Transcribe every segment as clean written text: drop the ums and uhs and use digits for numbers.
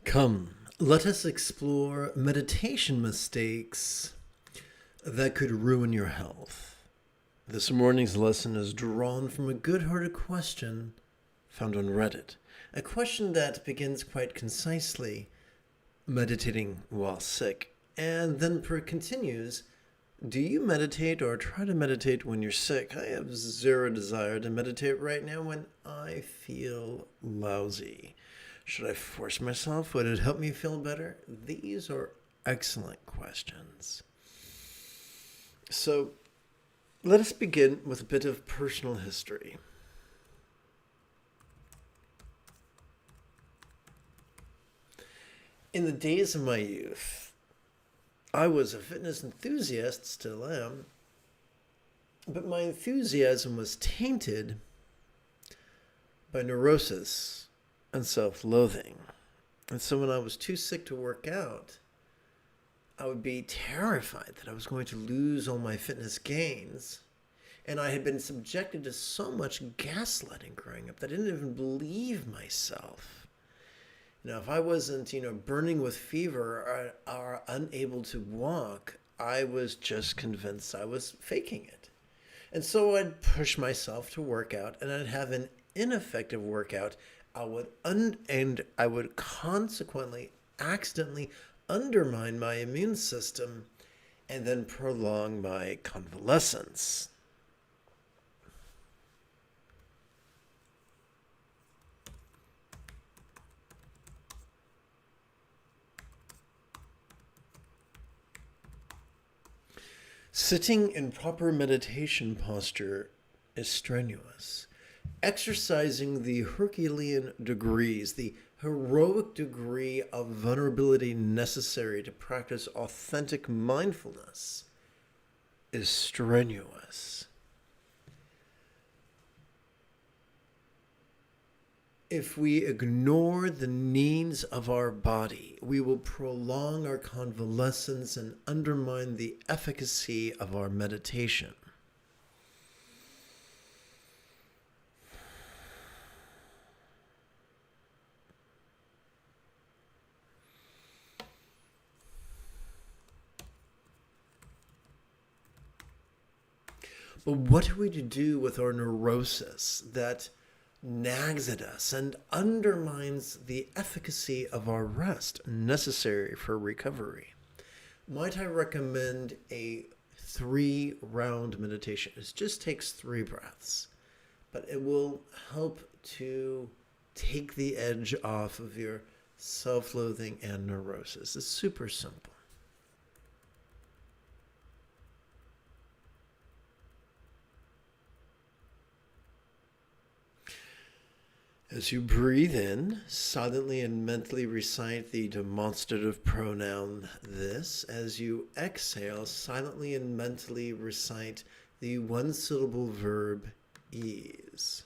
Come, let us explore meditation mistakes that could ruin your health. This morning's lesson is drawn from a good-hearted question found on Reddit. A question that begins quite concisely, meditating while sick, and then continues, do you meditate or try to meditate when you're sick? I have zero desire to meditate right now when I feel lousy. Should I force myself? Would it help me feel better? These are excellent questions. So let us begin with a bit of personal history. In the days of my youth, I was a fitness enthusiast, still am, but my enthusiasm was tainted by neurosis and self-loathing. And so when I was too sick to work out, I would be terrified that I was going to lose all my fitness gains. And I had been subjected to so much gaslighting growing up that I didn't even believe myself. If I wasn't, burning with fever or unable to walk, I was just convinced I was faking it. And so I'd push myself to work out, and I'd have an ineffective workout. I would consequently accidentally undermine my immune system and then prolong my convalescence. Sitting in proper meditation posture is strenuous. Exercising the Herculean degrees, the heroic degree of vulnerability necessary to practice authentic mindfulness, is strenuous. If we ignore the needs of our body, we will prolong our convalescence and undermine the efficacy of our meditation. But what are we to do with our neurosis that nags at us and undermines the efficacy of our rest necessary for recovery? Might I recommend a 3-round meditation? It just takes 3 breaths, but it will help to take the edge off of your self-loathing and neurosis. It's super simple. As you breathe in, silently and mentally recite the demonstrative pronoun this. As you exhale, silently and mentally recite the one-syllable verb ease.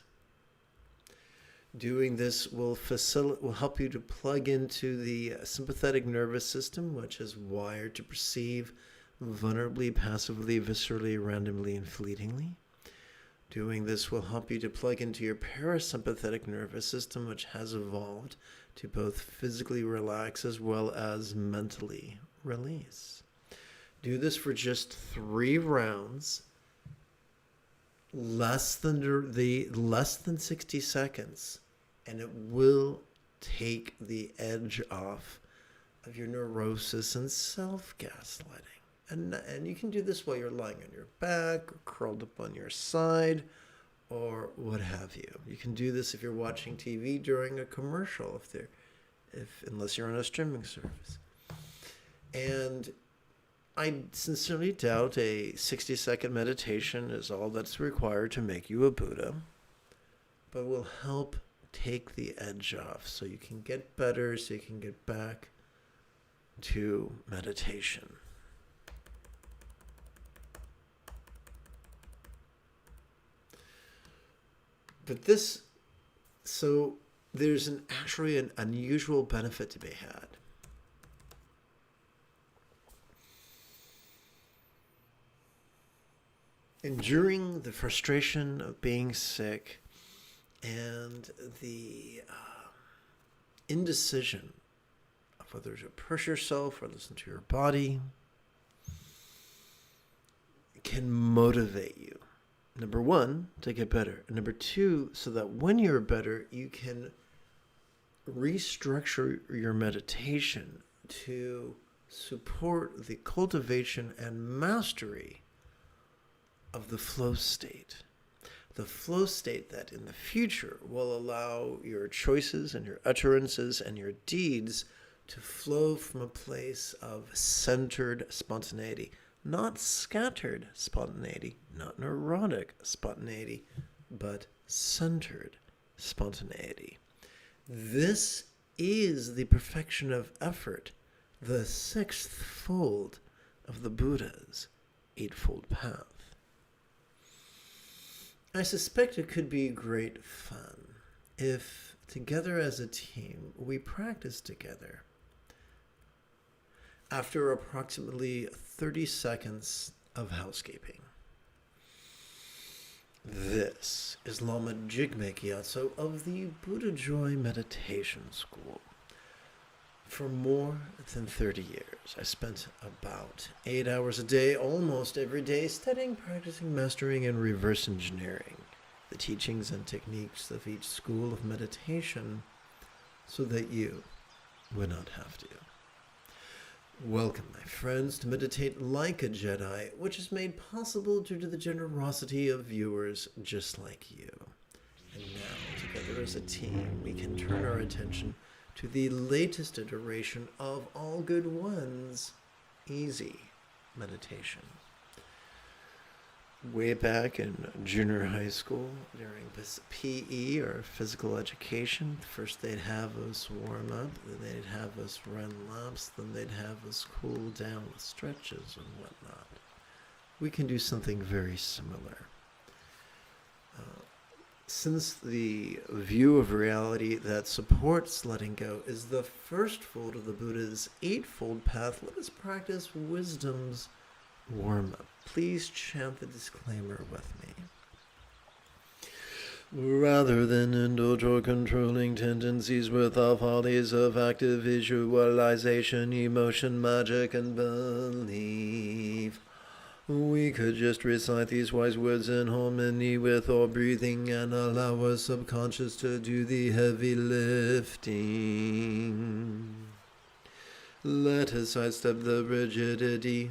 Doing this will help you to plug into the sympathetic nervous system, which is wired to perceive vulnerably, passively, viscerally, randomly, and fleetingly. Doing this will help you to plug into your parasympathetic nervous system, which has evolved to both physically relax as well as mentally release. Do this for just 3 rounds, less than 60 seconds, and it will take the edge off of your neurosis and self-gaslighting. And you can do this while you're lying on your back, or curled up on your side, or what have you. You can do this if you're watching TV during a commercial, unless you're on a streaming service. And I sincerely doubt a 60-second meditation is all that's required to make you a Buddha, but will help take the edge off so you can get better, so you can get back to meditation. But there's actually an unusual benefit to be had. Enduring the frustration of being sick and the indecision of whether to push yourself or listen to your body can motivate you. Number one, to get better. And number two, so that when you're better, you can restructure your meditation to support the cultivation and mastery of the flow state. The flow state that in the future will allow your choices and your utterances and your deeds to flow from a place of centered spontaneity, not scattered spontaneity, not neurotic spontaneity, but centered spontaneity. This is the perfection of effort, the sixth fold of the Buddha's Eightfold Path. I suspect it could be great fun if, together as a team, we practice together. After approximately 30 seconds of housekeeping. This is Lama Jigme Gyatso of the Buddha Joy Meditation School. For more than 30 years, I spent about 8 hours a day, almost every day, studying, practicing, mastering, and reverse engineering the teachings and techniques of each school of meditation so that you would not have to. Welcome, my friends, to Meditate Like a Jedi, which is made possible due to the generosity of viewers just like you. And now, together as a team, we can turn our attention to the latest iteration of All Good One's easy meditation. Way back in junior high school, during this PE, or physical education, first they'd have us warm up, then they'd have us run laps, then they'd have us cool down with stretches and whatnot. We can do something very similar. Since the view of reality that supports letting go is the first fold of the Buddha's Eightfold Path, let us practice wisdom's warm-up. Please chant the disclaimer with me. Rather than indulge or controlling tendencies with our follies of active visualization, emotion, magic, and belief, we could just recite these wise words in harmony with our breathing and allow our subconscious to do the heavy lifting. Let us sidestep the rigidity,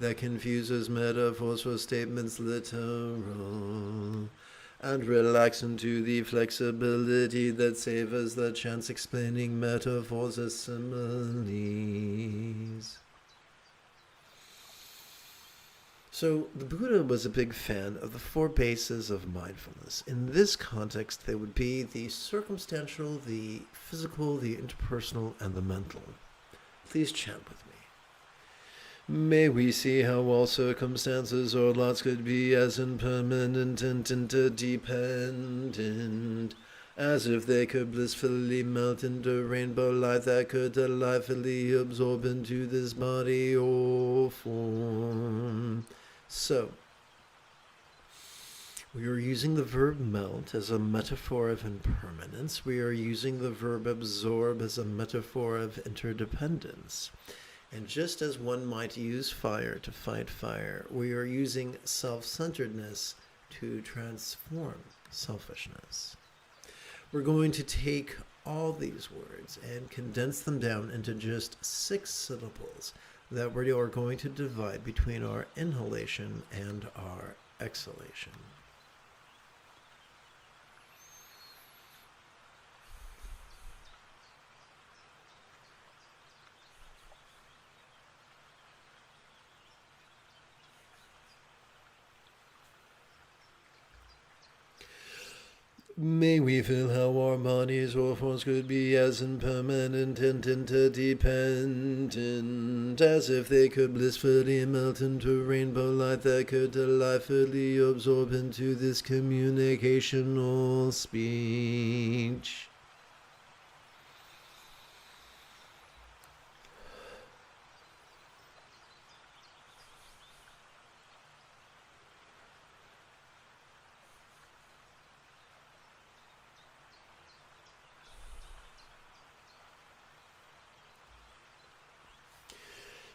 that confuses metaphors for statements literal, and relax into the flexibility that savors the chance explaining metaphors as similes. So the Buddha was a big fan of the four bases of mindfulness. In this context, they would be the circumstantial, the physical, the interpersonal, and the mental. Please chant with me. May we see how all circumstances or lots could be as impermanent and interdependent, as if they could blissfully melt into rainbow light that could delightfully absorb into this body or form. So, we are using the verb melt as a metaphor of impermanence. We are using the verb absorb as a metaphor of interdependence. And just as one might use fire to fight fire, we are using self-centeredness to transform selfishness. We're going to take all these words and condense them down into just 6 syllables that we are going to divide between our inhalation and our exhalation. May we feel how our bodies or forms could be as impermanent and interdependent, as if they could blissfully melt into rainbow light that could delightfully absorb into this communicational speech.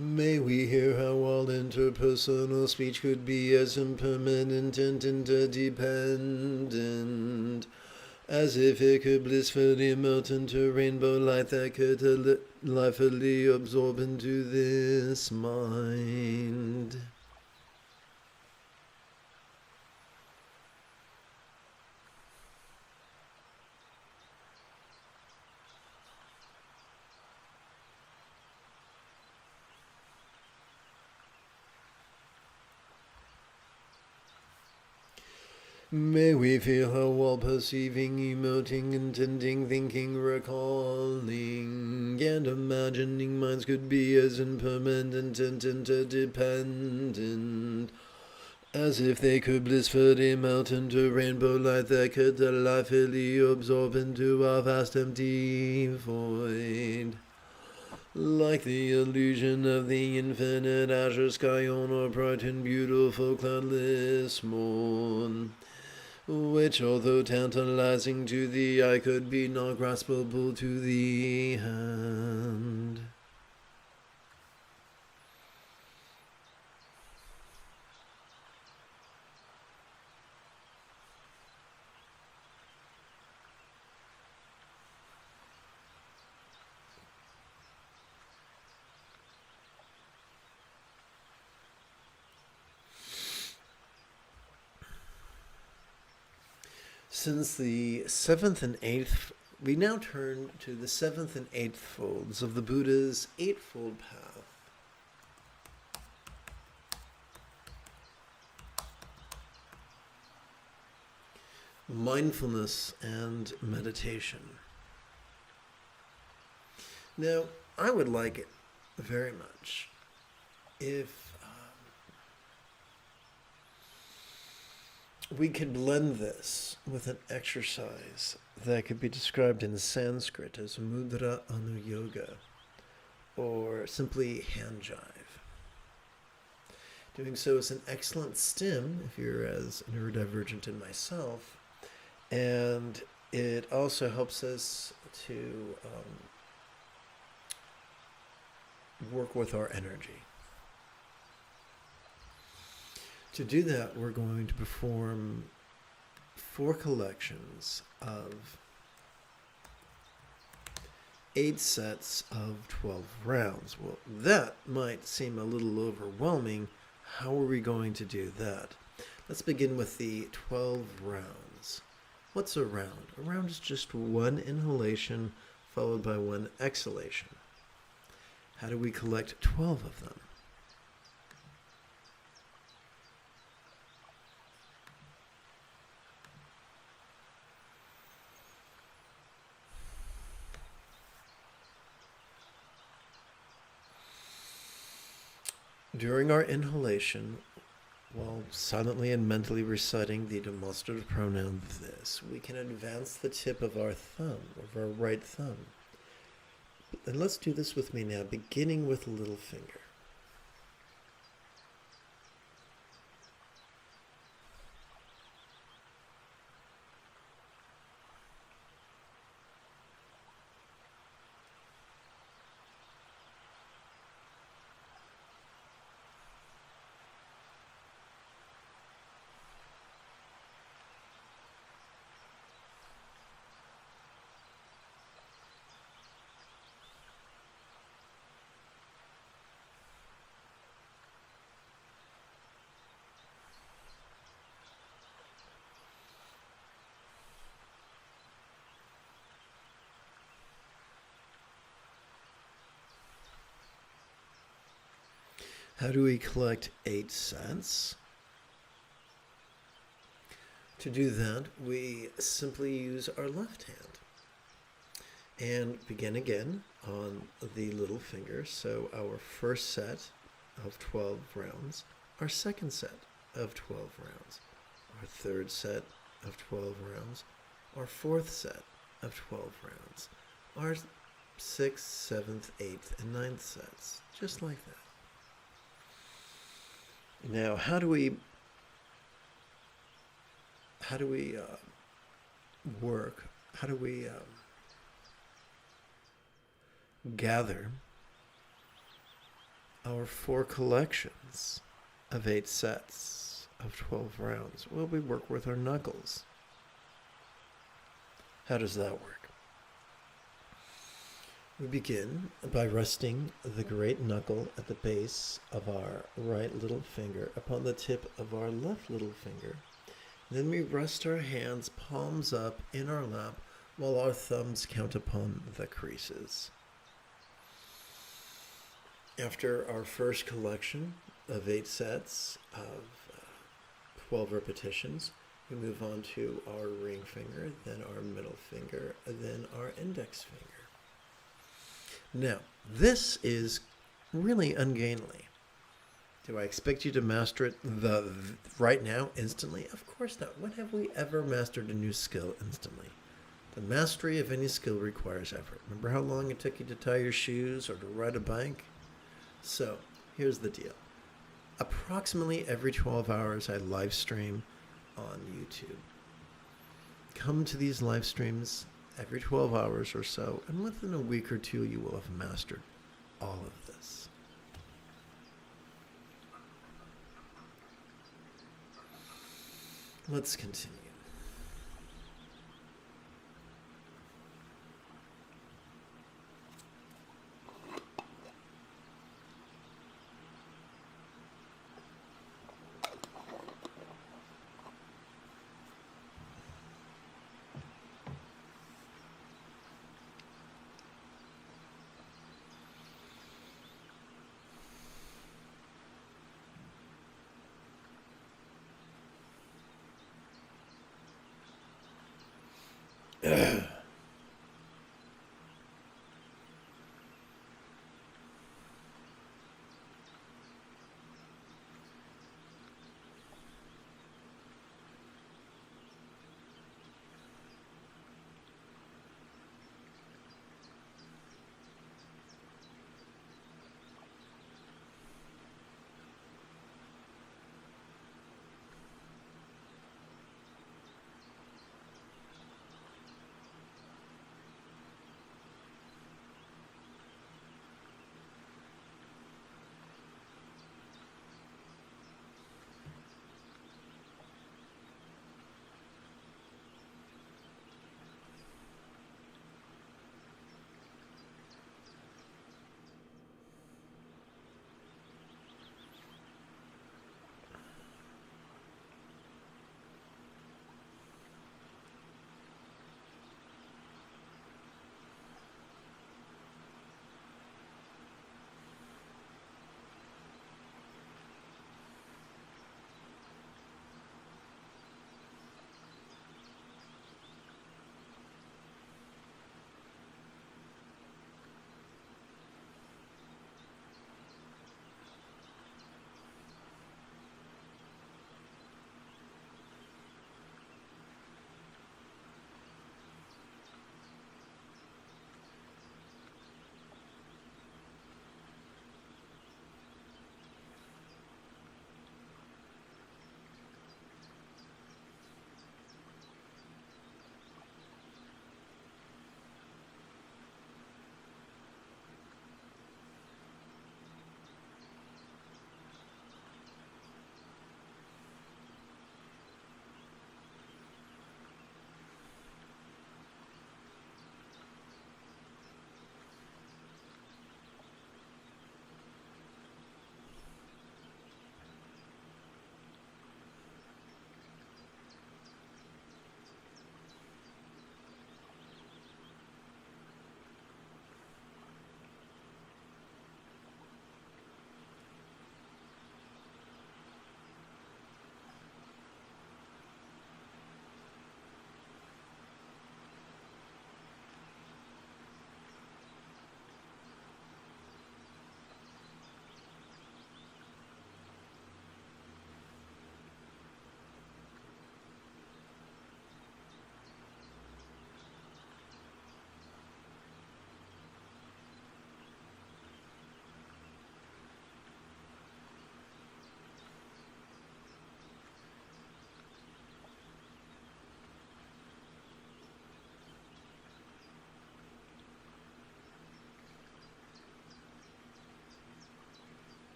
May we hear how all interpersonal speech could be as impermanent and interdependent as if it could blissfully melt into rainbow light that could lifily absorb into this mind. May we feel how all perceiving, emoting, intending, thinking, recalling, and imagining minds could be as impermanent and interdependent as if they could blissfully melt into rainbow light that could delightfully absorb into our vast empty void. Like the illusion of the infinite azure sky on a bright and beautiful cloudless morn, which, although tantalizing to the eye, could be not graspable to the hand. Since the seventh and eighth, we now turn to the seventh and eighth folds of the Buddha's Eightfold Path. Mindfulness and meditation. Now, I would like it very much if we could blend this with an exercise that could be described in Sanskrit as mudra anuyoga, or simply hand jive. Doing so is an excellent stim if you're as neurodivergent as myself, and it also helps us to work with our energy. To do that, we're going to perform 4 collections of 8 sets of 12 rounds. Well, that might seem a little overwhelming. How are we going to do that? Let's begin with the 12 rounds. What's a round? A round is just one inhalation followed by one exhalation. How do we collect 12 of them? During our inhalation, while silently and mentally reciting the demonstrative pronoun this, we can advance the tip of our thumb, of our right thumb. And let's do this with me now, beginning with the little finger. How do we collect 8 cents? To do that, we simply use our left hand and begin again on the little finger. So our first set of 12 rounds, our second set of 12 rounds, our third set of 12 rounds, our fourth set of 12 rounds, our 6th, 7th, 8th, and 9th sets, just like that. Now, how do we work? How do we our 4 collections of 8 sets of 12 rounds, well, we work with our knuckles. How does that work? We begin by resting the great knuckle at the base of our right little finger upon the tip of our left little finger. Then we rest our hands palms up in our lap while our thumbs count upon the creases. After our first collection of 8 sets of 12 repetitions, we move on to our ring finger, then our middle finger, then our index finger. Now, this is really ungainly. Do I expect you to master it right now, instantly? Of course not. When have we ever mastered a new skill instantly? The mastery of any skill requires effort. Remember how long it took you to tie your shoes or to ride a bike? So, here's the deal. Approximately every 12 hours, I live stream on YouTube. Come to these live streams every 12 hours or so, and within a week or two, you will have mastered all of this. Let's continue.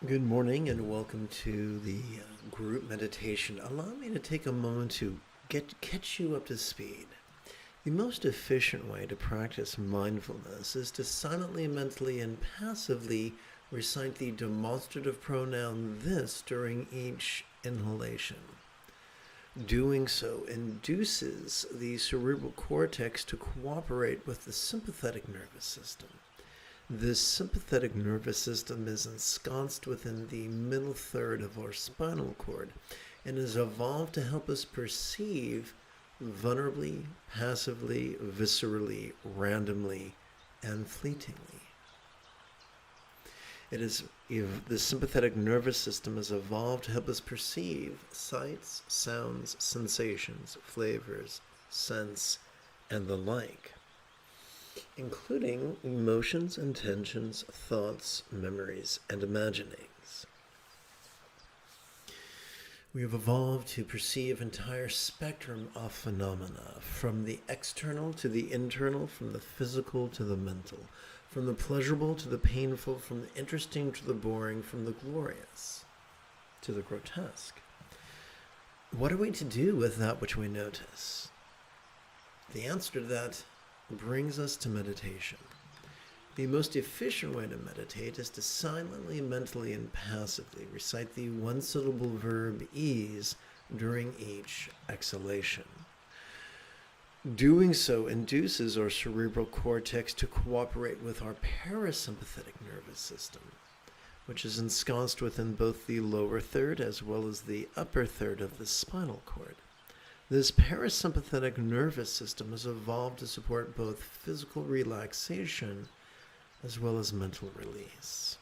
Good morning and welcome to the group meditation. Allow me to take a moment to catch you up to speed. The most efficient way to practice mindfulness is to silently, mentally, and passively recite the demonstrative pronoun this during each inhalation. Doing so induces the cerebral cortex to cooperate with the sympathetic nervous system. This sympathetic nervous system is ensconced within the middle third of our spinal cord and is evolved to help us perceive vulnerably, passively, viscerally, randomly, and fleetingly. The sympathetic nervous system is evolved to help us perceive sights, sounds, sensations, flavors, scents, and the like, including emotions, intentions, thoughts, memories, and imaginings. We have evolved to perceive entire spectrum of phenomena, from the external to the internal, from the physical to the mental, from the pleasurable to the painful, from the interesting to the boring, from the glorious to the grotesque. What are we to do with that which we notice? The answer to that brings us to meditation. The most efficient way to meditate is to silently, mentally, and passively recite the one-syllable verb ease during each exhalation. Doing so induces our cerebral cortex to cooperate with our parasympathetic nervous system, which is ensconced within both the lower third as well as the upper third of the spinal cord. This parasympathetic nervous system is evolved to support both physical relaxation as well as mental release.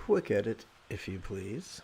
quick edit, if you please.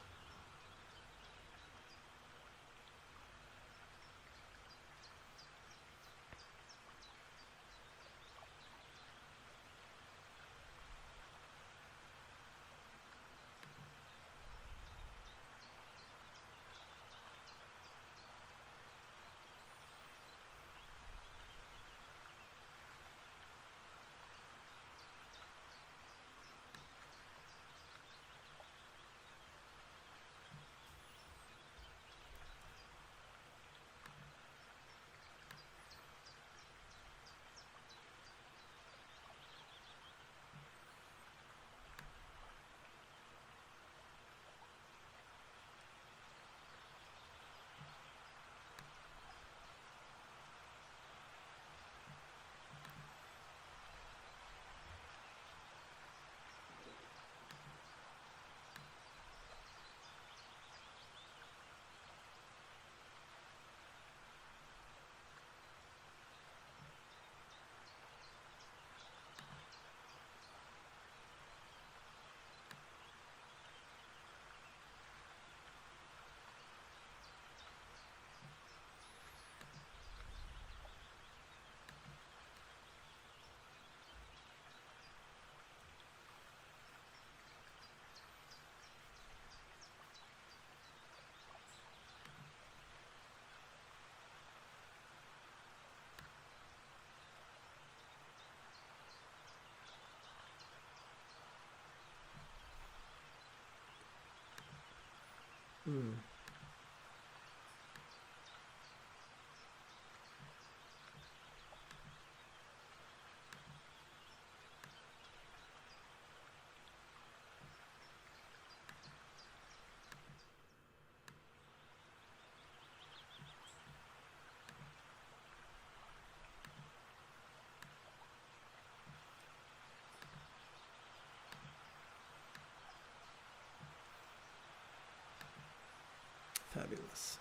Fabulous.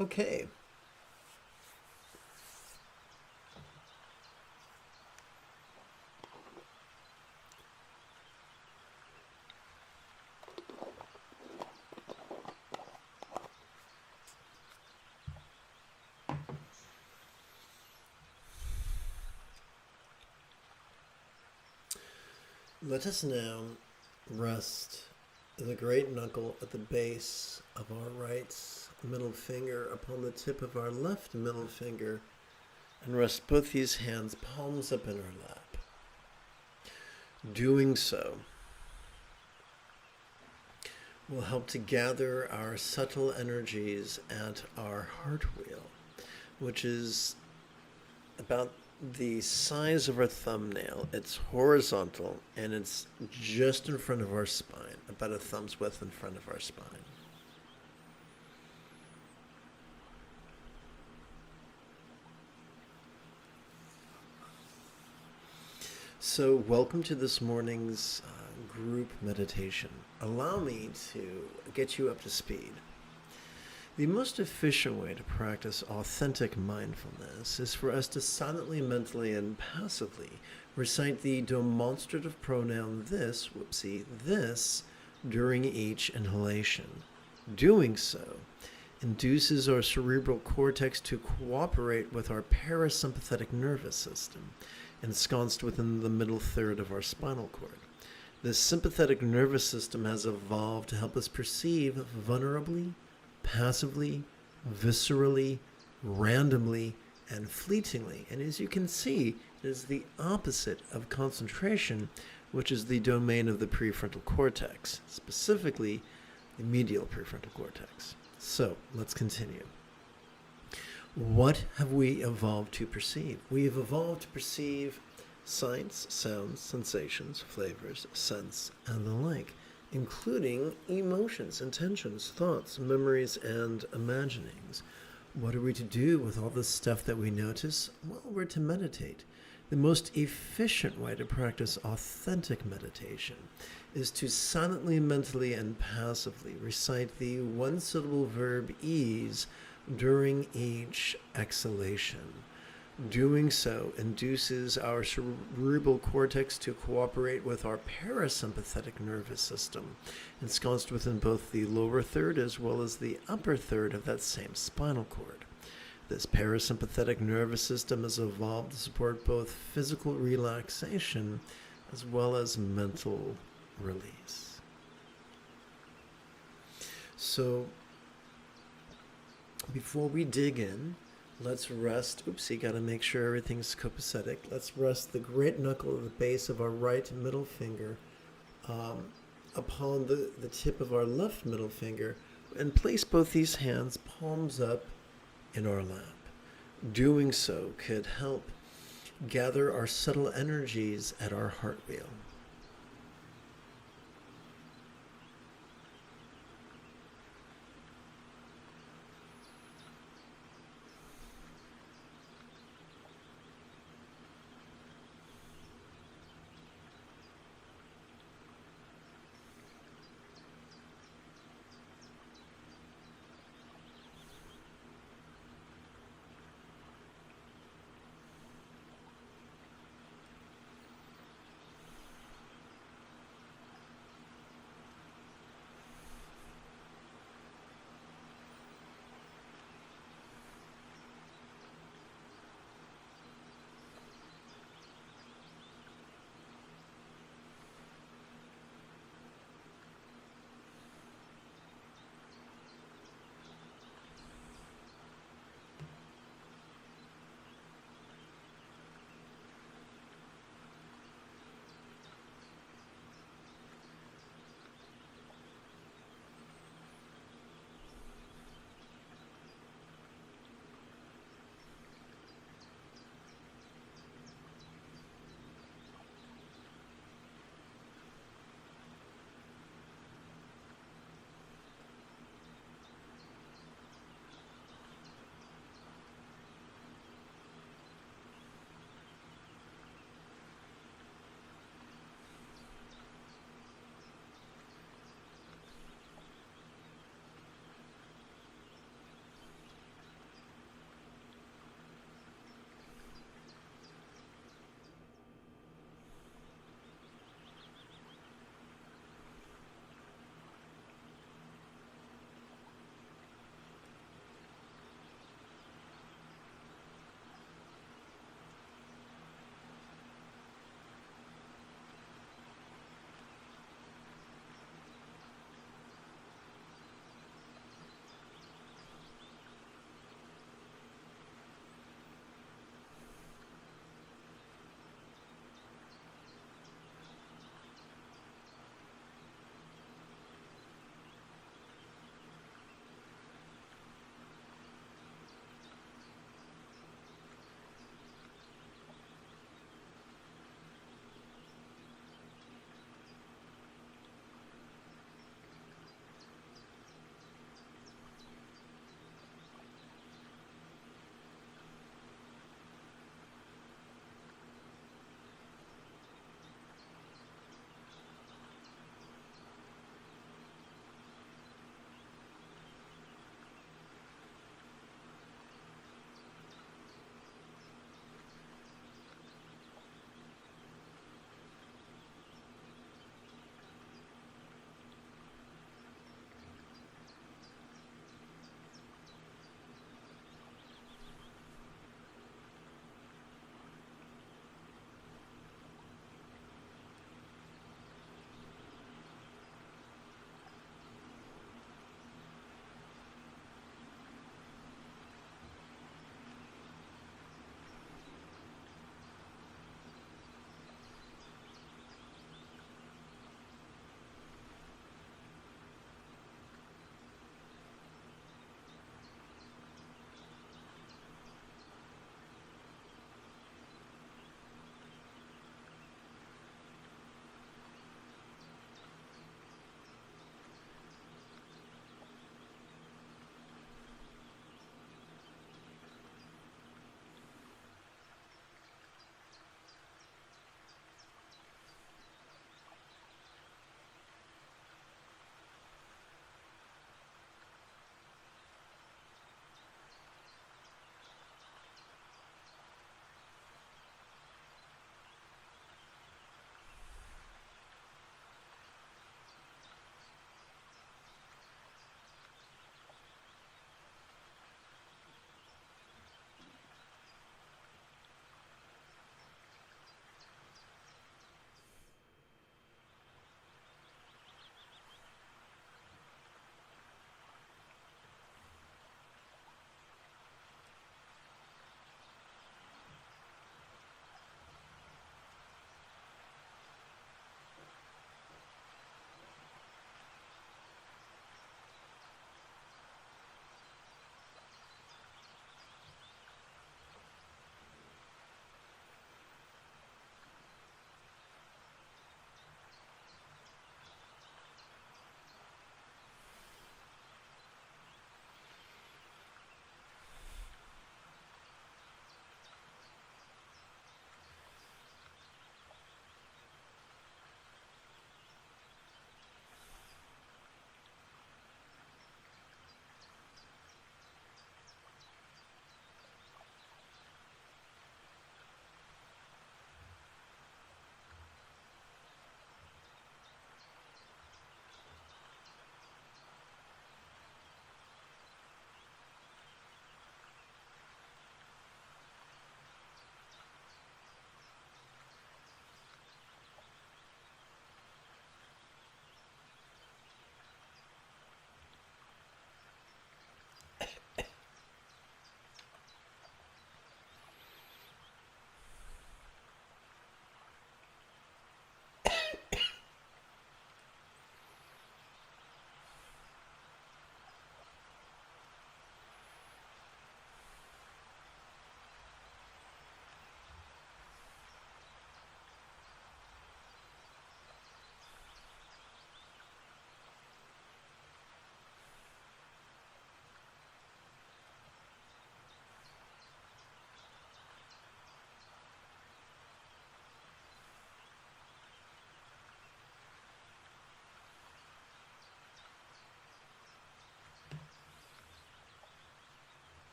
Okay. Let us now rest the great knuckle at the base of our right middle finger upon the tip of our left middle finger and rest both these hands palms up in our lap. Doing so will help to gather our subtle energies at our heart wheel, which is about the size of our thumbnail. It's horizontal and it's just in front of our spine, about a thumb's width in front of our spine. So welcome to this morning's group meditation. Allow me to get you up to speed. The most efficient way to practice authentic mindfulness is for us to silently, mentally, and passively recite the demonstrative pronoun this during each inhalation. Doing so induces our cerebral cortex to cooperate with our parasympathetic nervous system, ensconced within the middle third of our spinal cord. This sympathetic nervous system has evolved to help us perceive vulnerably, passively, viscerally, randomly, and fleetingly. And as you can see, it is the opposite of concentration, which is the domain of the prefrontal cortex, specifically the medial prefrontal cortex. So let's continue. What have we evolved to perceive? We have evolved to perceive sights, sounds, sensations, flavors, scents, and the like, including emotions, intentions, thoughts, memories, and imaginings. What are we to do with all this stuff that we notice? Well, we're to meditate. The most efficient way to practice authentic meditation is to silently, mentally, and passively recite the one-syllable verb ease during each exhalation. Doing so induces our cerebral cortex to cooperate with our parasympathetic nervous system, ensconced within both the lower third as well as the upper third of that same spinal cord. This parasympathetic nervous system is evolved to support both physical relaxation as well as mental release. So, before we dig in, let's rest. Oopsie, gotta make sure everything's copacetic. Let's rest the great knuckle at the base of our right middle finger upon the tip of our left middle finger and place both these hands palms up in our lap. Doing so could help gather our subtle energies at our heart wheel.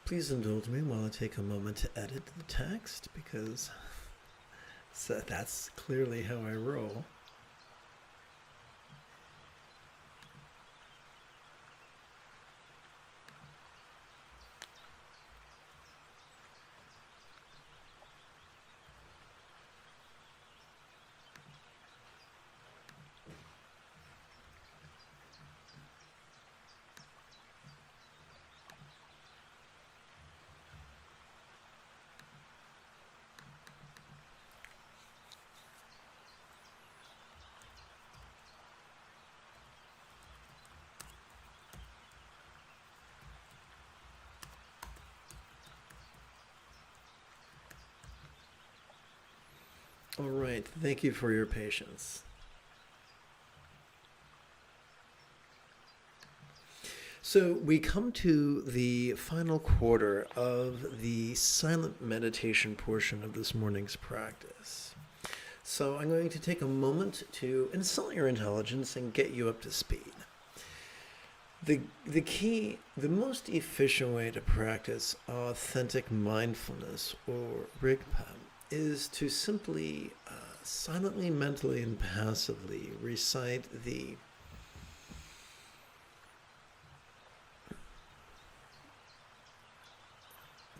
Please indulge me while I take a moment to edit the text, because that's clearly how I roll. All right, thank you for your patience. So we come to the final quarter of the silent meditation portion of this morning's practice. So I'm going to take a moment to insult your intelligence and get you up to speed. The most efficient way to practice authentic mindfulness, or Rigpa, is to simply silently, mentally, and passively recite the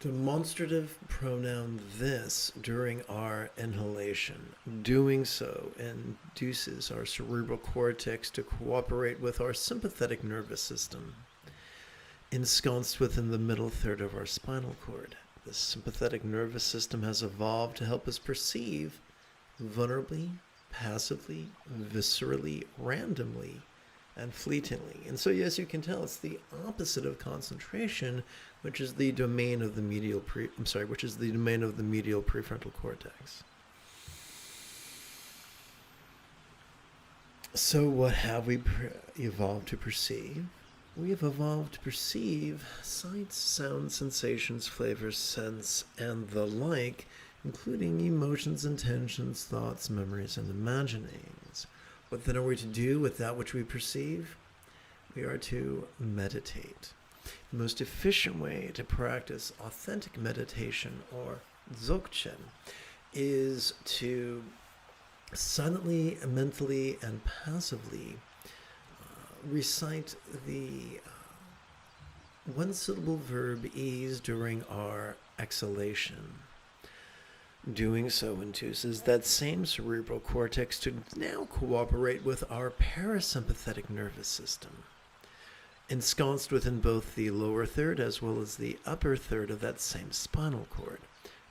demonstrative pronoun this during our inhalation. Doing so induces our cerebral cortex to cooperate with our sympathetic nervous system, ensconced within the middle third of our spinal cord. The sympathetic nervous system has evolved to help us perceive vulnerably, passively, viscerally, randomly, and fleetingly. And so, as you can tell, it's the opposite of concentration, which is the domain of the medial prefrontal cortex. So, what have we evolved to perceive? We have evolved to perceive sights, sounds, sensations, flavors, scents, and the like, including emotions, intentions, thoughts, memories, and imaginings. What then are we to do with that which we perceive? We are to meditate. The most efficient way to practice authentic meditation, or dzogchen, is to silently, mentally, and passively recite the one-syllable verb ease during our exhalation. Doing so induces that same cerebral cortex to now cooperate with our parasympathetic nervous system, ensconced within both the lower third as well as the upper third of that same spinal cord.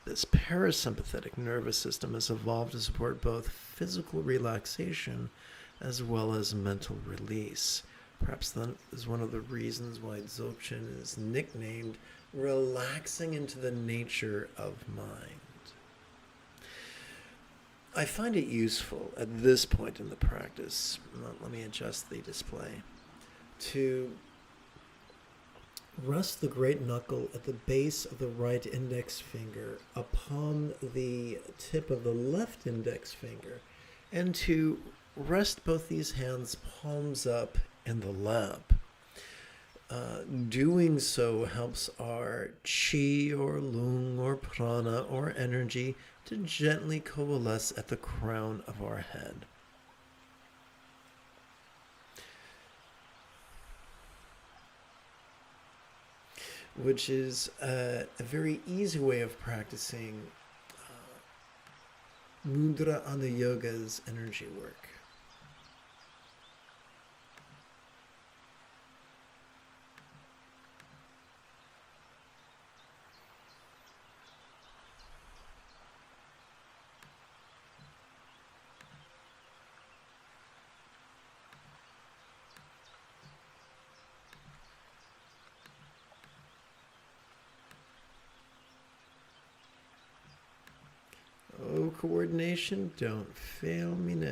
This parasympathetic nervous system has evolved to support both physical relaxation as well as mental release. Perhaps that is one of the reasons why Dzogchen is nicknamed relaxing into the nature of mind. I find it useful at this point in the practice, let me adjust the display, to rest the great knuckle at the base of the right index finger upon the tip of the left index finger, and to rest both these hands palms up in the lap. Doing so helps our chi or lung or prana or energy to gently coalesce at the crown of our head. Which is a very easy way of practicing Mudra Ana Yoga's energy work. Oh, coordination, don't fail me now.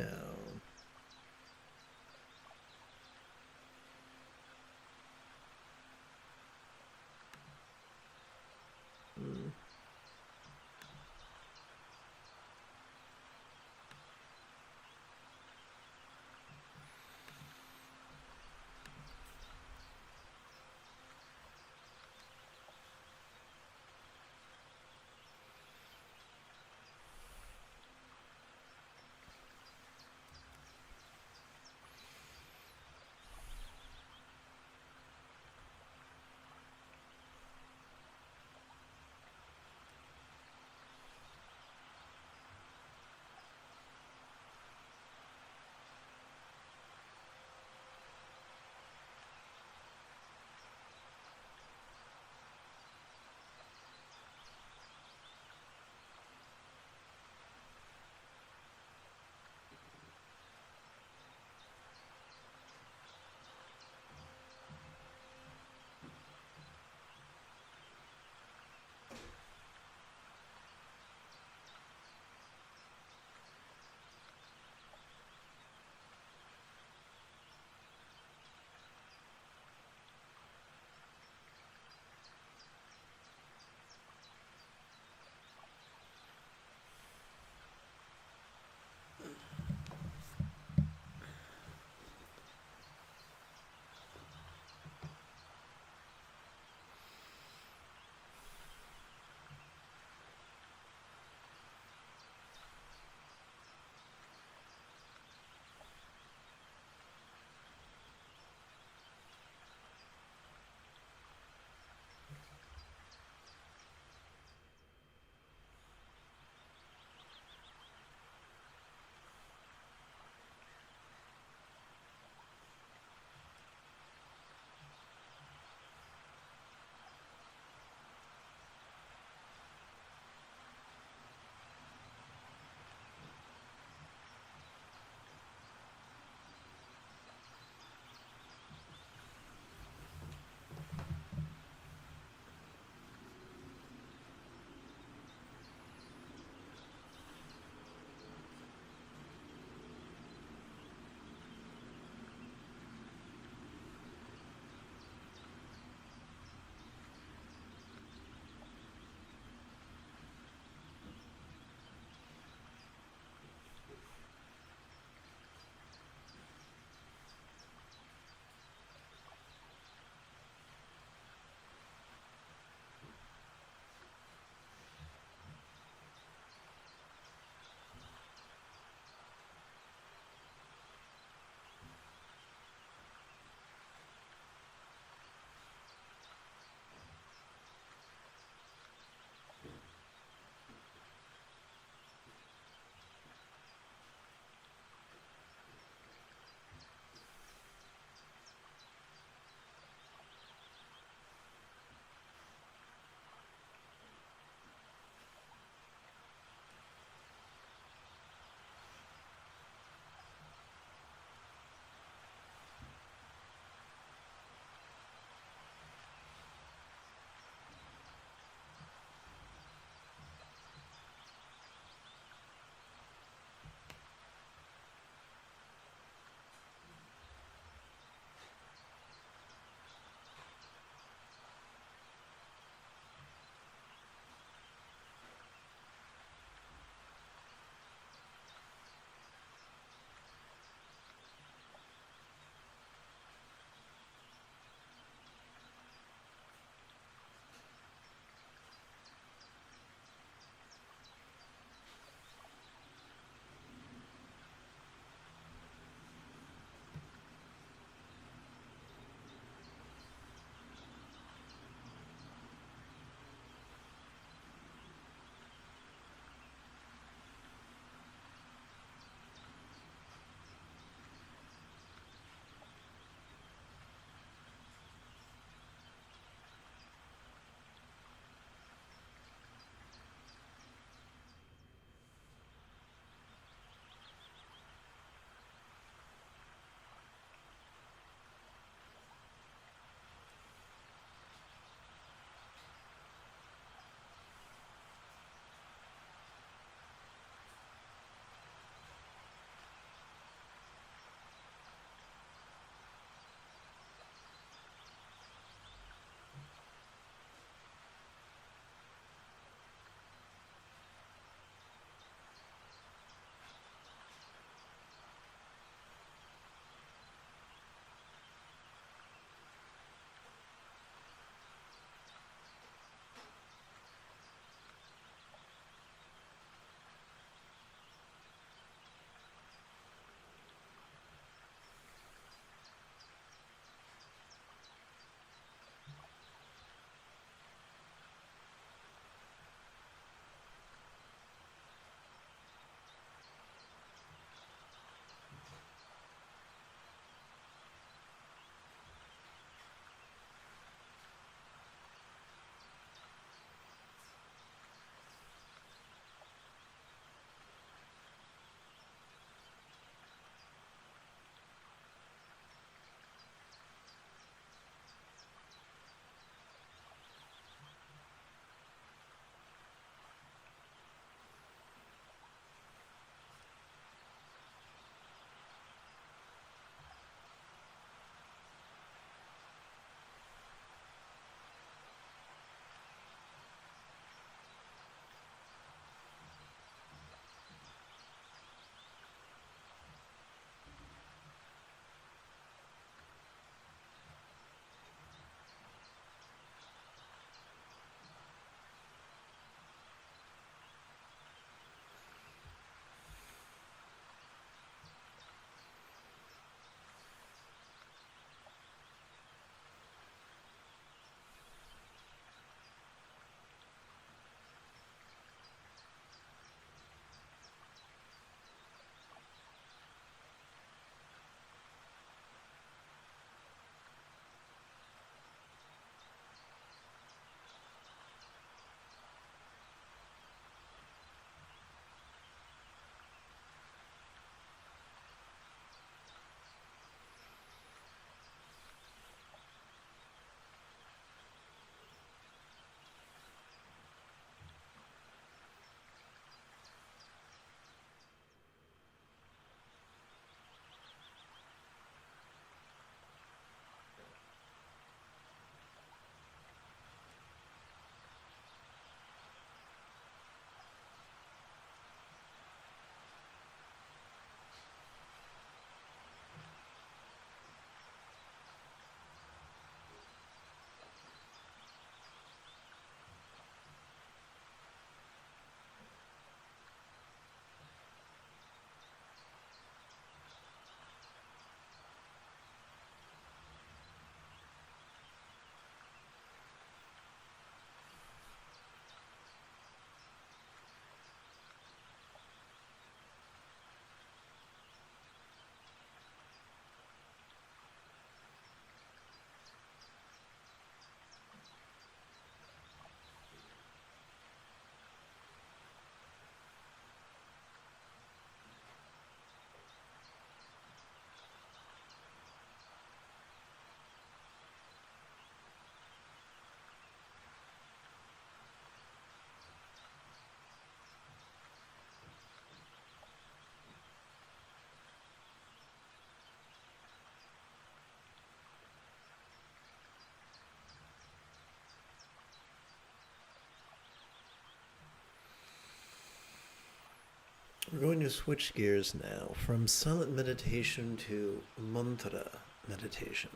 We're going to switch gears now from silent meditation to mantra meditation.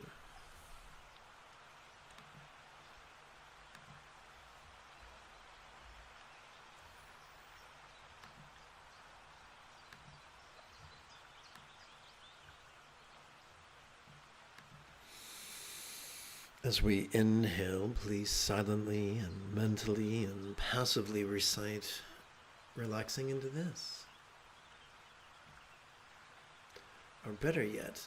As we inhale, please silently and mentally and passively recite, relaxing into this. Or better yet,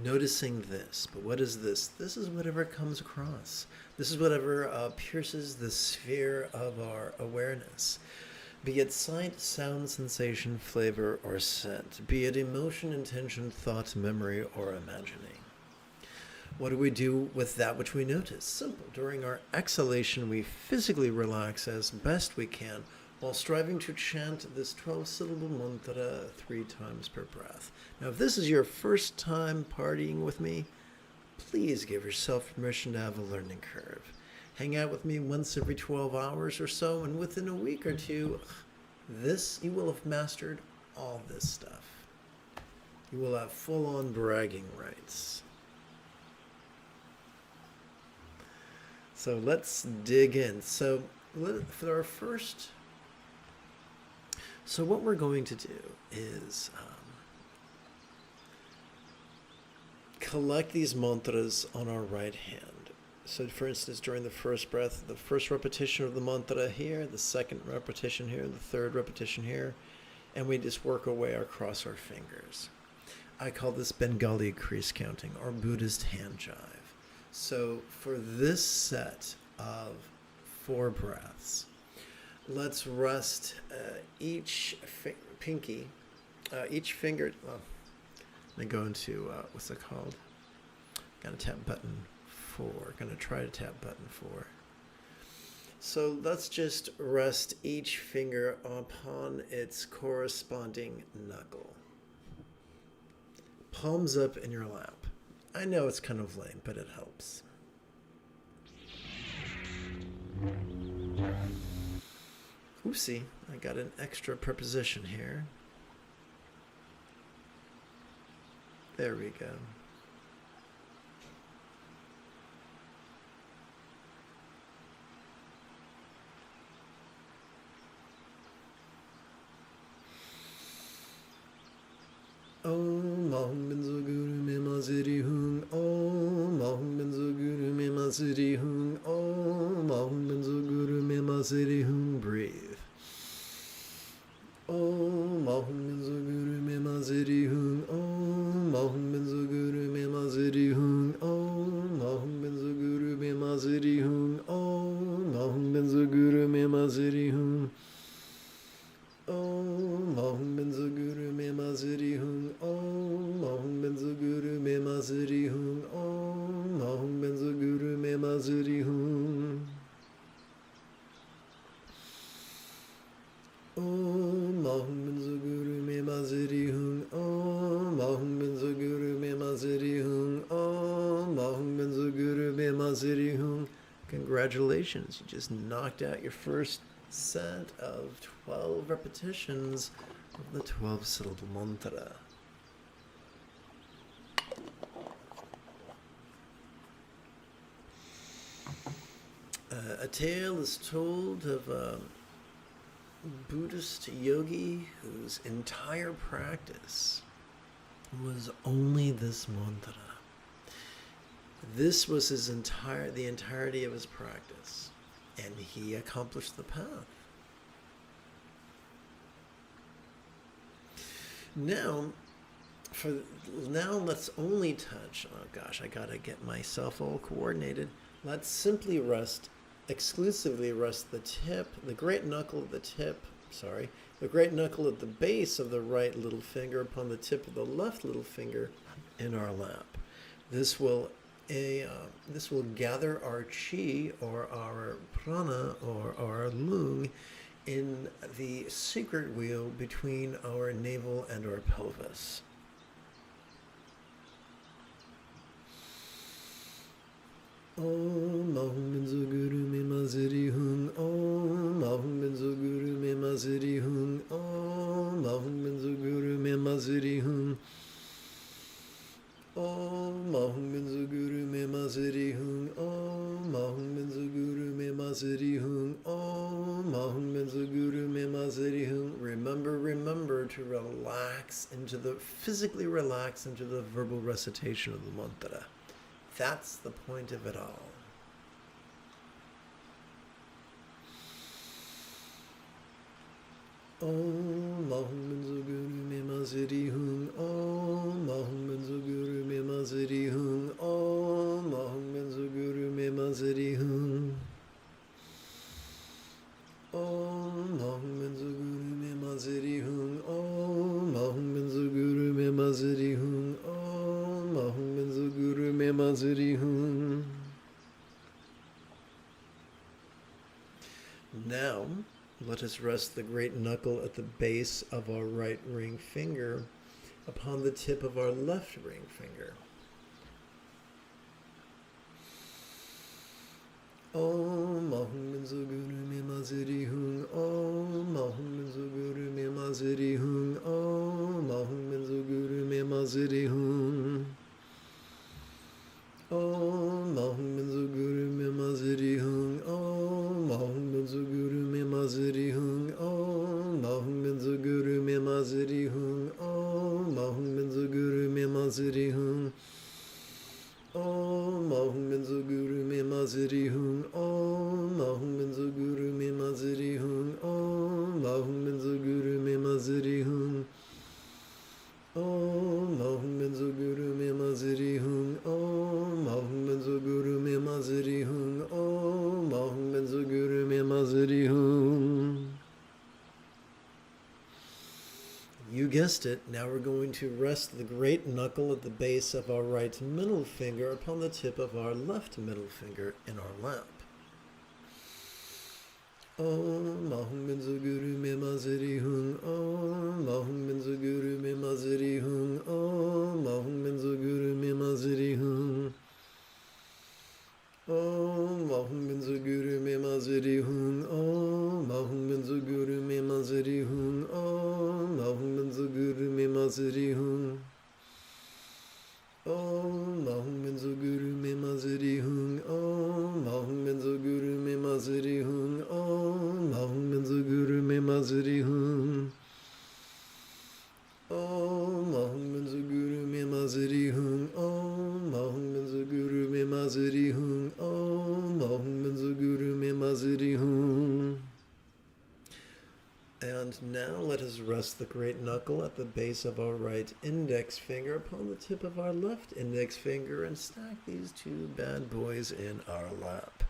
noticing this. But what is this? This is whatever comes across. This is whatever pierces the sphere of our awareness. Be it sight, sound, sensation, flavor, or scent. Be it emotion, intention, thought, memory, or imagining. What do we do with that which we notice? Simple. During our exhalation, we physically relax as best we can while striving to chant this 12-syllable mantra 3 times per breath. Now, if this is your first time partying with me, please give yourself permission to have a learning curve. Hang out with me once every 12 hours or so, and within a week or two, you will have mastered all this stuff. You will have full-on bragging rights. So let's dig in. So for our first, what we're going to do is collect these mantras on our right hand. So for instance, during the first breath, the first repetition of the mantra here, the second repetition here, the third repetition here, and we just work our way across our fingers. I call this Bengali crease counting or Buddhist hand jive. So for this set of 4 breaths, let's rest each finger, let me go into, what's it called? Gotta tap button 4. Gonna try to tap button 4. So let's just rest each finger upon its corresponding knuckle. Palms up in your lap. I know it's kind of lame, but it helps. Oopsie, I got an extra preposition here. There we go. Om Ahum Benzo Guru Me Maziri Hung. Om Ahum Benzo Guru Me Maziri Hung. Om Ahum Benzo Guru Me Maziri Hung. Breathe. Om Ahum Benzo Guru Me Maziri Hung. Om Ahum Benzo Guru Me Maziri Hung. Om Ahum Benzo Guru Me Maziri Hung. Om Ahum Benzo Guru Me Maziri Hung. Om Ahum Benzo Guru Me Maziri Hung. Om Ahum Benzo Guru Me Maziri Hung. Om Ahum Benzo Guru Me Maziri Hung. Om Ahum Benzo Guru Me Maziri Hung. Om Ahum Benzo Guru Me Maziri Hung. Om Ahum Benzo Guru Me Maziri Hung. Congratulations, you just knocked out your first set of 12 repetitions of the 12-syllable mantra. A tale is told of a Buddhist yogi whose entire practice was only this mantra. This was the entirety of his practice, and he accomplished the path. Now let's only touch, oh gosh, I gotta get myself all coordinated. Let's simply exclusively rest the tip, the great knuckle at the great knuckle at the base of the right little finger upon the tip of the left little finger in our lap. This will gather our chi or our prana or our lung in the secret wheel between our navel and our pelvis. Om Ahum Benzo Guru Me Maziri Hung. Om Ahum Benzo Guru Me Maziri Hung. Om Ahum Benzo Guru Me Maziri Hung. Om Ahum Benzo Guru Me Maziri Hung. Om Ahum Benzo Guru Me Maziri Hung. Om Ahum Benzo Guru Me Maziri Hung. Remember to physically relax into the verbal recitation of the mantra. That's the point of it all. Om Ahum Benzo Guru Me Maziri Hung. Om Ahum Benzo Guru Me Maziri Hung. Om Ahum Benzo Guru Me Maziri Hung. Om Ahum Benzo Guru Me Maziri Hung. Om Ahum Benzo Guru Me Maziri Hung. Om Ahum Benzo Guru Me Maziri Hung. Now, let us rest the great knuckle at the base of our right ring finger upon the tip of our left ring finger. Om Ahum Benzo Guru Me Maziri Hung. Om Ahum Benzo Guru Me Maziri Hung. Om Ahum Benzo Guru Me Maziri Hung. Om Ahum Benzo Guru Me Maziri Hung. Om Ahum Benzo Guru Me Maziri Hung. Om Ahum Benzo Guru Me Maziri Hung. Om Ahum Benzo Guru Me Maziri Hung. Om Ahum Benzo Guru Me Maziri Hung. Om Ahum Benzo Guru Me Maziri Hung. Om Ahum Benzo Guru Me Maziri Hung. Om Ahum Benzo Guru Me Maziri Hung. Om Ahum Benzo Guru Me Maziri Hung. Om Ahum Benzo Guru Me Maziri Hung. You guessed it, now we're going to rest the great knuckle at the base of our right middle finger upon the tip of our left middle finger in our lap. Om Ahum Benzo Guru Me Maziri Hung. Om Ahum Benzo Guru Me Maziri Hung. Om Ahum Benzo Guru Me Maziri Hung. Om Ahum Benzo Guru Me Maziri Hung. Om Ahum Benzo Guru Me Maziri Hung. Om Ahum Benzo Guru Me Maziri Hung. Om Ahum Benzo Guru Me Maziri Hung. Om Ahum Benzo Guru Me Maziri Hung. Om Ahum Benzo Guru Me Maziri Hung. Om Ahum Benzo Guru Me Maziri Hung. Om Ahum Benzo Guru Me Maziri Hung. Om Ahum Benzo Guru Me Maziri Hung. And now let us rest the great knuckle at the base of our right index finger upon the tip of our left index finger and stack these two bad boys in our lap.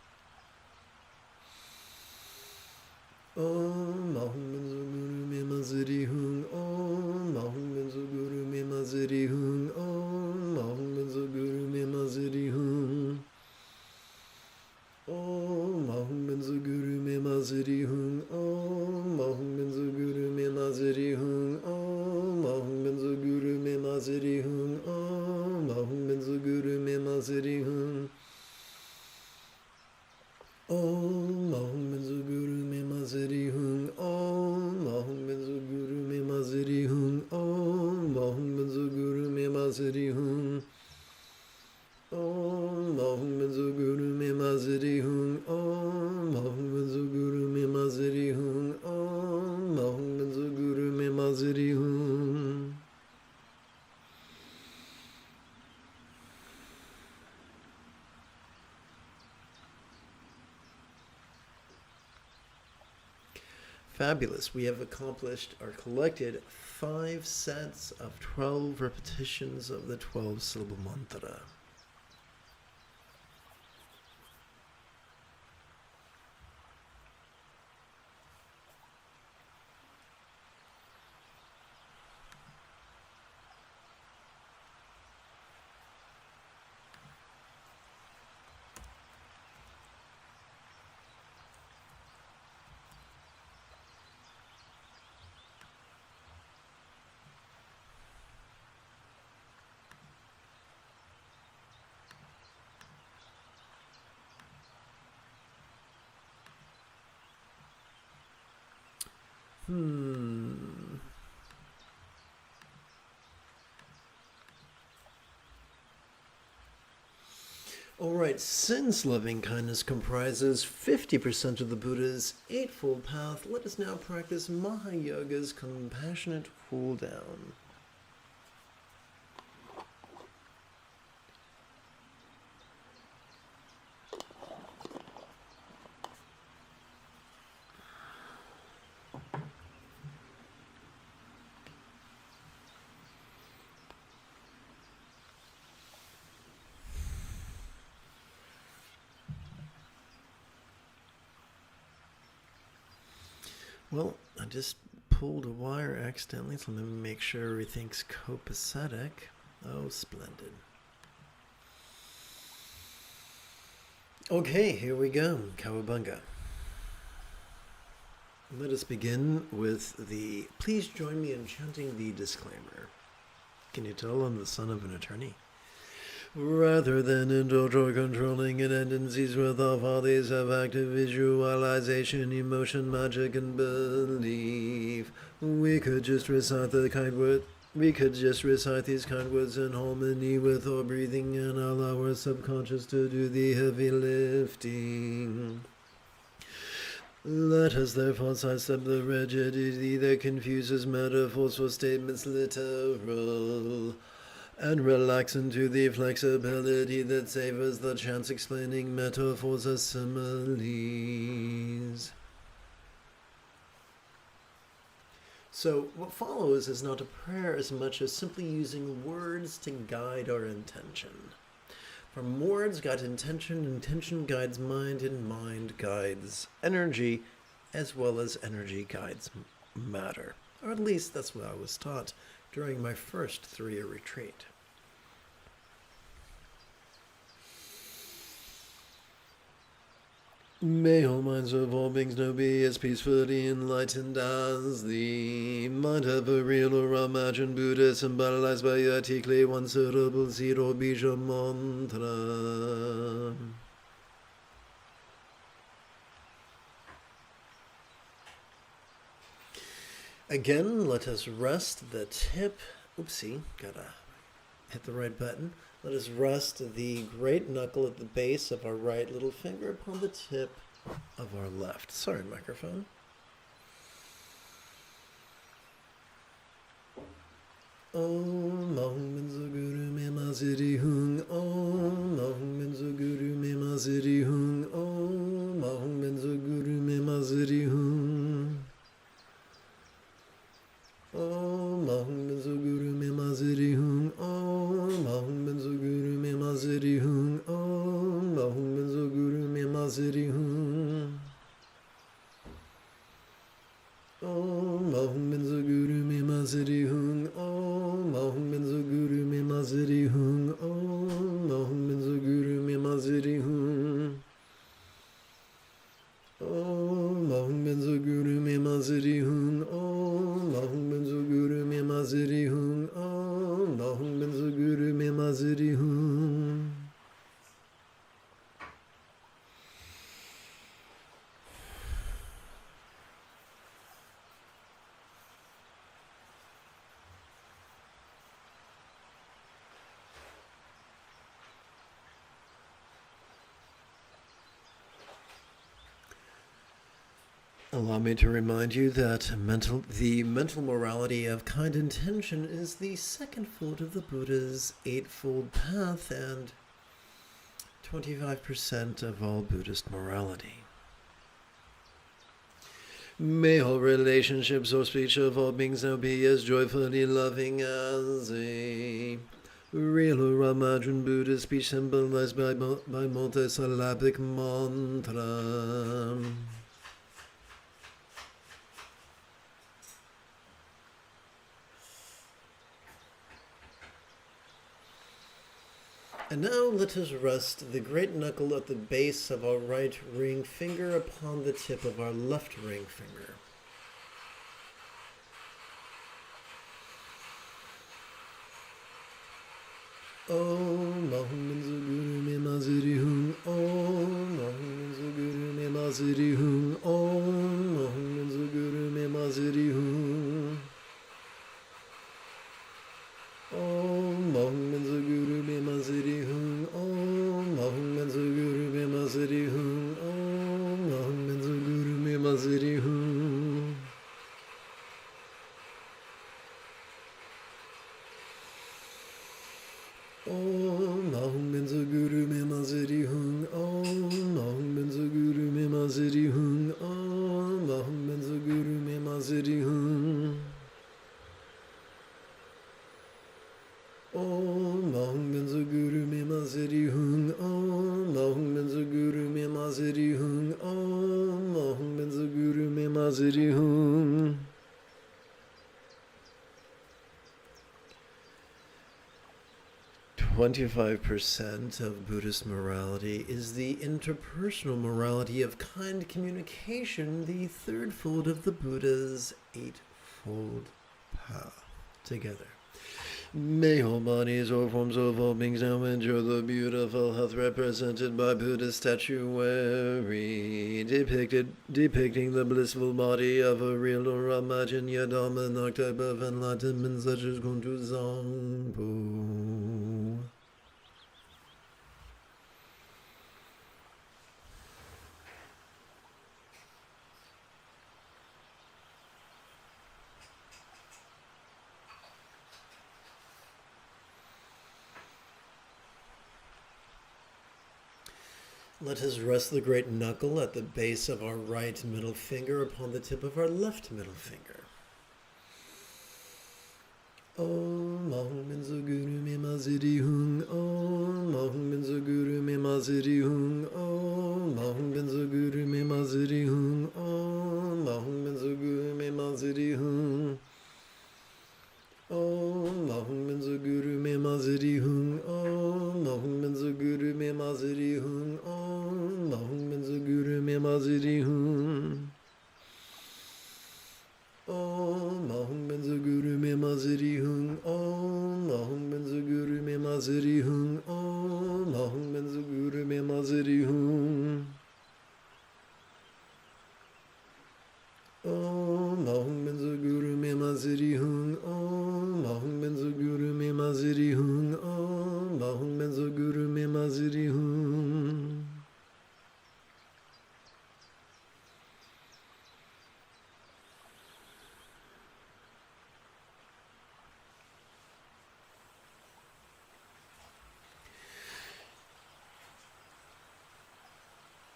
Om Ahum Benzo Guru Me Maziri Hung. Om Ahum Benzo Guru Me Maziri Hung. Om Ahum Benzo Guru Me Maziri Hung. Om Ahum Benzo Guru Me Maziri Hung. Om Ahum Benzo Guru Me Maziri Hung. Om Ahum Benzo Guru Me Maziri Hung. Om Ahum Benzo Guru Me Maziri Hung. Om Ahum Benzo Guru Me Maziri Hung. Om Ahum Benzo Guru Me Maziri Hung. Om Ahum Benzo Guru Me Maziri Hung. Om Ahum Benzo Guru Me Maziri Hung. Om Ahum Benzo Guru Me Maziri Hung. Om Ahum Benzo Guru Me Maziri Hung. Fabulous. We have accomplished or collected 5 sets of 12 repetitions of the 12-syllable mantra. Alright, since loving kindness comprises 50% of the Buddha's Eightfold Path, let us now practice Mahayoga's compassionate cool down. Well, I just pulled a wire accidentally, so let me make sure everything's copacetic. Oh, splendid. Okay, here we go. Cowabunga. Let us begin with the... Please join me in chanting the disclaimer. Can you tell I'm the son of an attorney? Rather than indulge or controlling in tendencies with our bodies of active visualization, emotion, magic, and belief, we could just recite these kind words in harmony with our breathing and allow our subconscious to do the heavy lifting. Let us therefore sidestep the rigidity that confuses metaphors for statements literal, and relax into the flexibility that savors the chance explaining metaphors as similes. So what follows is not a prayer as much as simply using words to guide our intention. From words guide intention, intention guides mind, and mind guides energy, as well as energy guides matter. Or at least that's what I was taught during my first 3-year retreat. May all minds of all beings now be as peacefully enlightened as the mind of a real or imagined Buddha symbolized by a particularly one suitable seed or bija mantra. Again, let us rest the tip. Oopsie, gotta hit the right button. Let us rest the great knuckle at the base of our right little finger upon the tip of our left. Sorry, microphone. Om Mahum Minzo Guru Me Maziri Hung. Om Mahum Minzo Guru Me Maziri Hung. Om Mahum Minzo Guru Me Maziri Hung. Om Mahum Minzo Guru Me Maziri Hung. Om Mahum Minzo Guru Me Maziri Hung. Om Mahum Minzo Guru Me Maziri Hung. Om Mahum Minzo Guru Me Maziri Hung. Om Mahum Minzo Guru Me Maziri Hung. Om Mahum Minzo Guru Me Maziri Hung. Om Mahum Minzo Guru Me Maziri Hung. Om Mahum Minzo Guru Me Maziri Hung. Om Mahum Minzo Guru Me Maziri Hung. Allow me to remind you that the mental morality of kind intention is the second fold of the Buddha's Eightfold Path and 25% of all Buddhist morality. May all relationships or speech of all beings now be as joyfully loving as a real or imagined Buddha speech symbolized by multisyllabic mantra. And now let us rest the great knuckle at the base of our right ring finger upon the tip of our left ring finger. Om Mahum Minzo Guru Me Maziri Hung. Om Mahum Minzo Guru Me Maziri Hung. Om Mahum Minzo Guru Me Maziri Maziri Hum. Om Mahum Benzo Guru Be Maziri Hum. Om Mahum Benzo Guru Be Maziri Hum. Om Mahum Benzo Guru Be Maziri Hum. Om Mahum Benzo Guru Me Maziri Hum. Om Mahum Benzo Guru Me Maziri Hum. Om Mahum Benzo Guru Me Maziri Hum. Om Mahum Benzo Guru Me Maziri Hum. Om Mahum Benzo Guru Me Maziri Hum. Om Mahum Benzo Guru Me Maziri Hum. 25% of Buddhist morality is the interpersonal morality of kind communication, the third fold of the Buddha's eightfold path. Together. May all bodies or forms of all beings now enjoy the beautiful health represented by Buddha's statuary, depicting the blissful body of a real or imagined yet almanac type of enlightenment such as Gontu Zangpo. Let us rest the great knuckle at the base of our right middle finger upon the tip of our left middle finger. Om Mahum Benzo Guru Me Maziri Hum. Om Mahum Benzo Guru Me Maziri Hum. Om Mahum Benzo Guru Me Maziri Hum. Om Mahum Benzo Guru Me Maziri Hum. Om Mahum Benzo Guru Me Maziri Hum. Om Mahum Benzo Guru Me Maziri Hum. Om Mahum Benzo Guru Me Maziri Hum. Om Mahum Benzo Guru Me Maziri Hum. Om Mahum Benzo Guru Me Maziri Hum. Om Mahum Benzo Guru Me Maziri Hum. Om Mahum Benzo Guru Me Maziri Hum. Om Mahum Benzo Guru Me Maziri Hum. Om Mahum Benzo Guru Me Maziri Hum.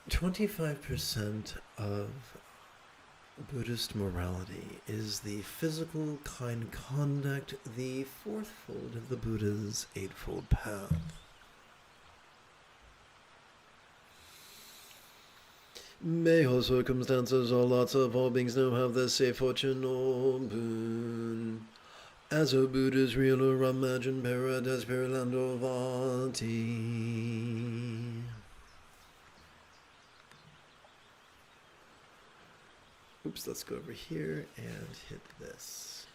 "25% of Buddhist morality is the physical kind conduct, the fourth fold of the Buddha's eightfold path. May all circumstances, all lots of all beings now have the safe fortune or boon. As a Buddha's real or imagined paradise, Paraland or Vati. Oops, let's go over here and hit this.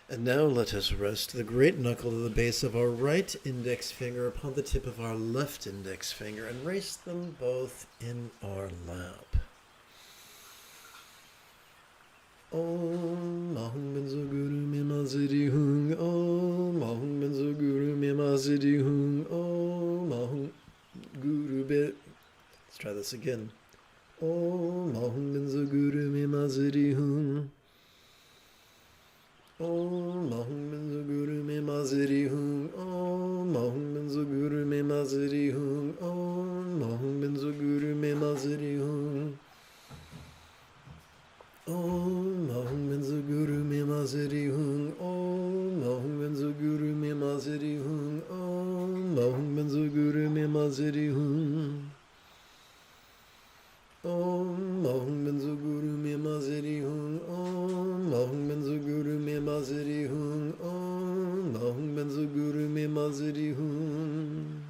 And now let us rest the great knuckle to the base of our right index finger upon the tip of our left index finger and raise them both in our lap. Om Mahum Benzo Guru Me Maziri Hum. Om Mahum Benzo Guru Me Maziri Hum. Om Mahum Guru Be. Let's try this again. Om Mahum Benzo Guru Me Maziri Hum. Om Mahum Benzo Guru Me Maziri Hum. Om Mahum Benzo Guru Me Maziri Hum. Om Mahum Benzo Guru Me Maziri Hum. Om Mahum Benzo Guru Me Maziri Hum. Om Mahum Benzo Guru Me Maziri Hum. Om Mahum Benzo Guru Me Maziri Hum. Om Mahum Benzo Guru Me Maziri Hum. Om Mahum Benzo Guru Me Maziri Hum. Om Mahum Benzo Guru Me Maziri Hum.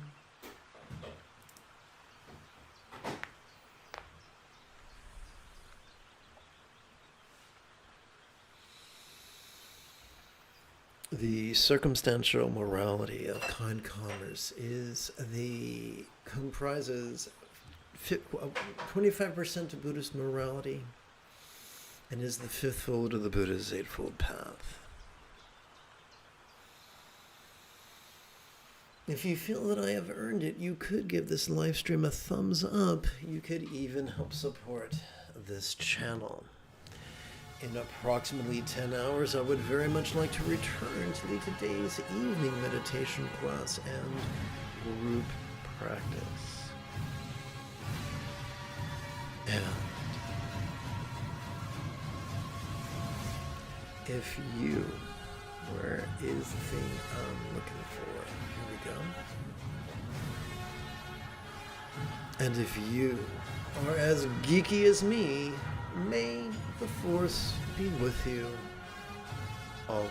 The circumstantial morality of kind commerce comprises 25% of Buddhist morality and is the fifth fold of the Buddha's Eightfold Path. If you feel that I have earned it, you could give this live stream a thumbs up. You could even help support this channel. In approximately 10 hours, I would very much like to return to today's evening meditation class and group practice. And if you, where is the thing I'm looking for? Here we go. And if you are as geeky as me, may the Force be with you always.